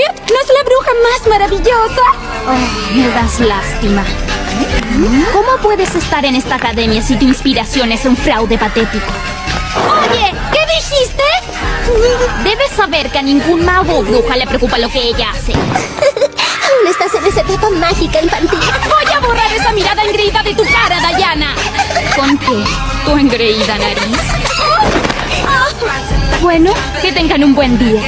Elliot no es la bruja más maravillosa. Oh, me das lástima. ¿Cómo puedes estar en esta academia si tu inspiración es un fraude patético? Oye, ¿qué dijiste? Debes saber que a ningún mago o bruja le preocupa lo que ella hace. Aún estás en esa etapa mágica infantil. Voy a borrar esa mirada engreída de tu cara, Diana. ¿Con qué? ¿Tu engreída nariz? Bueno, que tengan un buen día.